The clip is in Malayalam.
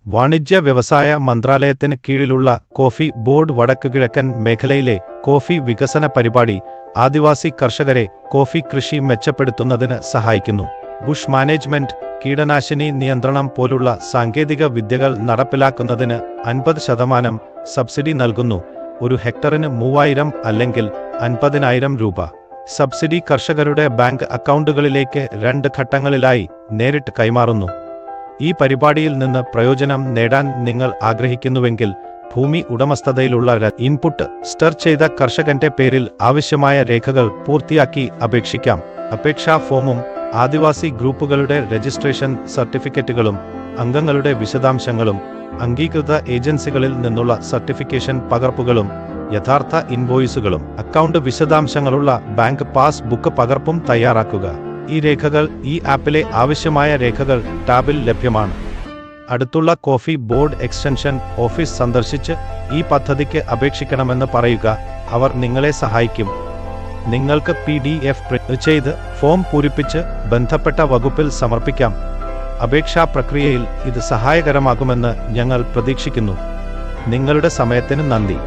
വാണിജ്യ വ്യവസായ മന്ത്രാലയത്തിന് കീഴിലുള്ള കോഫി ബോർഡ് വടക്കുകിഴക്കൻ മേഖലയിലെ കോഫി വികസന പരിപാടി ആദിവാസി കർഷകരെ കോഫി കൃഷി മെച്ചപ്പെടുത്തുന്നതിന് സഹായിക്കുന്നു. ബുഷ് മാനേജ്മെന്റ് കീടനാശിനി നിയന്ത്രണം പോലുള്ള സാങ്കേതിക വിദ്യകൾ നടപ്പിലാക്കുന്നതിന് 50% സബ്സിഡി നൽകുന്നു. ഒരു ഹെക്ടറിന് 3000 അല്ലെങ്കിൽ 50,000 രൂപ. സബ്സിഡി കർഷകരുടെ ബാങ്ക് അക്കൗണ്ടുകളിലേക്ക് 2 ഘട്ടങ്ങളിലായി നേരിട്ട് കൈമാറുന്നു. ഈ പരിപാടിയിൽ നിന്ന് പ്രയോജനം നേടാൻ നിങ്ങൾ ആഗ്രഹിക്കുന്നുവെങ്കിൽ ഭൂമി ഉടമസ്ഥതയിലുള്ള ഇൻപുട്ട് സ്റ്റർ ചെയ്ത കർഷകന്റെ പേരിൽ ആവശ്യമായ രേഖകൾ പൂർത്തിയാക്കി അപേക്ഷിക്കാം. അപേക്ഷാ ഫോമും ആദിവാസി ഗ്രൂപ്പുകളുടെ രജിസ്ട്രേഷൻ സർട്ടിഫിക്കറ്റുകളും അംഗങ്ങളുടെ വിശദാംശങ്ങളും അംഗീകൃത ഏജൻസികളിൽ നിന്നുള്ള സർട്ടിഫിക്കേഷൻ പകർപ്പുകളും യഥാർത്ഥ ഇൻവോയ്സുകളും അക്കൗണ്ട് വിശദാംശങ്ങളുള്ള ബാങ്ക് പാസ് ബുക്ക് പകർപ്പും തയ്യാറാക്കുക. ഈ രേഖകൾ ഈ ആപ്പിലെ ആവശ്യമായ രേഖകൾ ടാബിൽ ലഭ്യമാണ്. അടുത്തുള്ള കോഫി ബോർഡ് എക്സ്റ്റൻഷൻ ഓഫീസ് സന്ദർശിച്ച് ഈ പദ്ധതിക്ക് അപേക്ഷിക്കണമെന്ന് പറയുക. അവർ നിങ്ങളെ സഹായിക്കും. നിങ്ങൾക്ക് PDF പ്രിന്റ് ചെയ്ത് ഫോം പൂരിപ്പിച്ച് ബന്ധപ്പെട്ട വകുപ്പിൽ സമർപ്പിക്കാം. അപേക്ഷാ പ്രക്രിയയിൽ ഇത് സഹായകരമാകുമെന്ന് ഞങ്ങൾ പ്രതീക്ഷിക്കുന്നു. നിങ്ങളുടെ സമയത്തിന് നന്ദി.